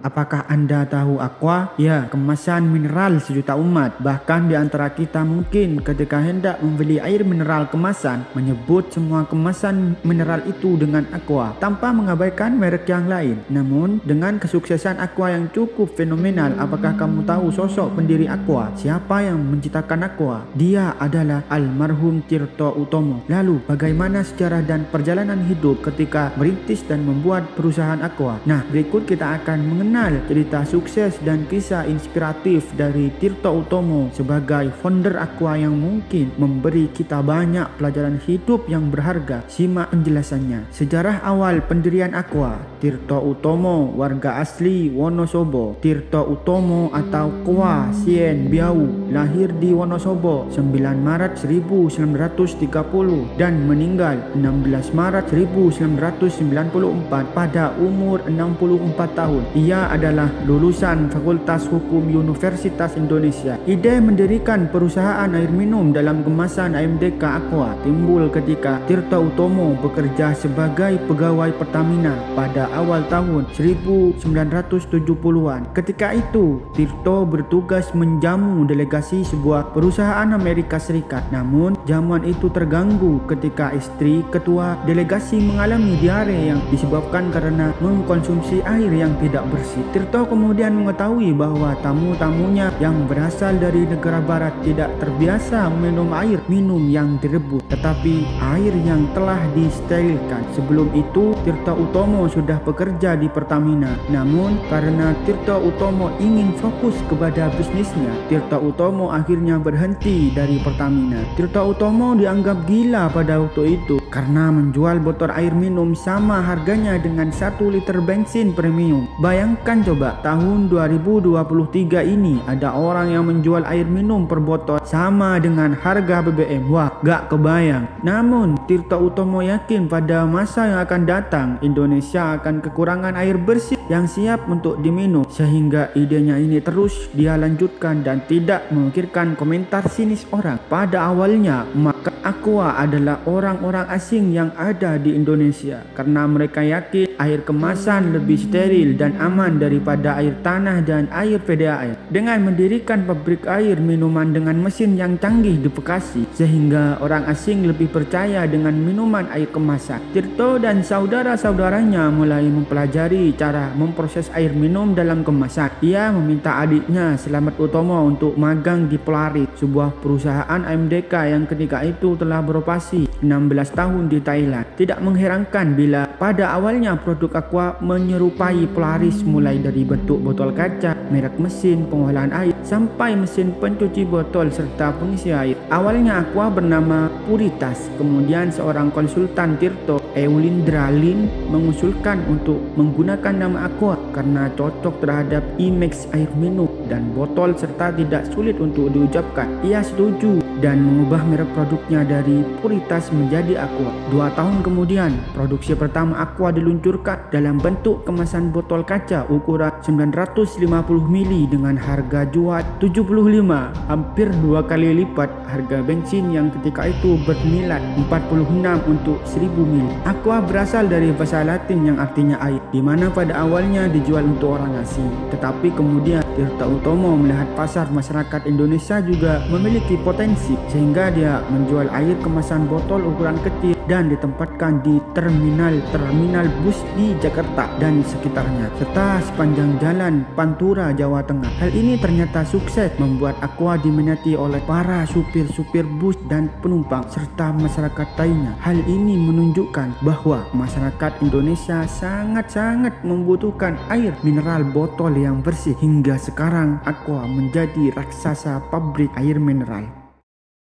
Apakah Anda tahu Aqua? Ya, kemasan mineral sejuta umat. Bahkan di antara kita mungkin ketika hendak membeli air mineral kemasan menyebut semua kemasan mineral itu dengan Aqua tanpa mengabaikan merek yang lain. Namun dengan kesuksesan Aqua yang cukup fenomenal, apakah kamu tahu sosok pendiri Aqua? Siapa yang menciptakan Aqua? Dia adalah almarhum Tirto Utomo. Lalu bagaimana sejarah dan perjalanan hidup ketika merintis dan membuat perusahaan Aqua? Nah, berikut kita akan mengenal cerita sukses dan kisah inspiratif dari Tirto Utomo sebagai founder Aqua yang mungkin memberi kita banyak pelajaran hidup yang berharga. Simak penjelasannya. Sejarah awal pendirian Aqua. Tirto Utomo, warga asli Wonosobo. Tirto Utomo atau Kwa Sien Biau lahir di Wonosobo 9 Maret 1930 dan meninggal 16 Maret 1994 pada umur 64 tahun. Ia adalah lulusan Fakultas Hukum Universitas Indonesia. Ide mendirikan perusahaan air minum dalam kemasan AMDK Aqua timbul ketika Tirto Utomo bekerja sebagai pegawai Pertamina pada awal tahun 1970-an. Ketika itu, Tirto bertugas menjamu delegasi sebuah perusahaan Amerika Serikat. Namun, jamuan itu terganggu ketika istri ketua delegasi mengalami diare yang disebabkan karena mengkonsumsi air yang tidak bersih. Tirto kemudian mengetahui bahwa tamu-tamunya yang berasal dari negara barat tidak terbiasa minum air minum yang direbus, tetapi air yang telah disterilkan. Sebelum itu, Tirto Utomo sudah bekerja di Pertamina. Namun, karena Tirto Utomo ingin fokus kepada bisnisnya, Tirto Utomo akhirnya berhenti dari Pertamina. Tirto Utomo dianggap gila pada waktu itu karena menjual botol air minum sama harganya dengan 1 liter bensin premium. Bayangkan coba, tahun 2023 ini ada orang yang menjual air minum per botol sama dengan harga BBM. Wah, gak kebayang. Namun, Tirto Utomo yakin pada masa yang akan datang Indonesia akan kekurangan air bersih yang siap untuk diminum, sehingga idenya ini terus dia lanjutkan dan tidak memikirkan komentar sinis orang. Pada awalnya, maka Aqua adalah orang-orang asing yang ada di Indonesia karena mereka yakin air kemasan lebih steril dan aman daripada air tanah dan air PDAM. Dengan mendirikan pabrik air minuman dengan mesin yang canggih di Bekasi, sehingga orang asing lebih percaya dengan minuman air kemasan. Tirto dan saudara-saudaranya mulai mempelajari cara memproses air minum dalam kemasan. Ia meminta adiknya Slamet Utomo untuk magang di Polaris, sebuah perusahaan AMDK yang ketika itu telah beroperasi 16 tahun di Thailand. Tidak mengherankan bila pada awalnya produk Aqua menyerupai Polaris, mulai dari bentuk botol kaca, merek mesin pengolahan air, sampai mesin pencuci botol serta pengisi air. Awalnya Aqua bernama Puritas, kemudian seorang konsultan Tirto, Eulindra Lin, mengusulkan untuk menggunakan nama Aqua karena cocok terhadap image air minum dan botol serta tidak sulit untuk diucapkan. Ia setuju dan mengubah merek produknya dari Puritas menjadi Aqua. 2 tahun kemudian, produksi pertama Aqua diluncurkan dalam bentuk kemasan botol kaca ukuran 950 ml dengan harga jual 75, hampir 2 kali lipat harga bensin yang ketika itu bernilai 46 untuk 1000 ml. Aqua berasal dari bahasa Latin yang artinya air, di mana pada awalnya dijual untuk orang asing. Tetapi kemudian Tirto Utomo melihat pasar masyarakat Indonesia juga memiliki potensi, sehingga dia menjual air kemasan botol ukuran kecil dan ditempatkan di terminal bus di Jakarta dan sekitarnya, serta sepanjang jalan Pantura, Jawa Tengah. Hal ini ternyata sukses, membuat Aqua diminati oleh para supir-supir bus dan penumpang serta masyarakat lainnya. Hal ini menunjukkan bahwa masyarakat Indonesia sangat-sangat membutuhkan air mineral botol yang bersih. Hingga sekarang Aqua menjadi raksasa pabrik air mineral.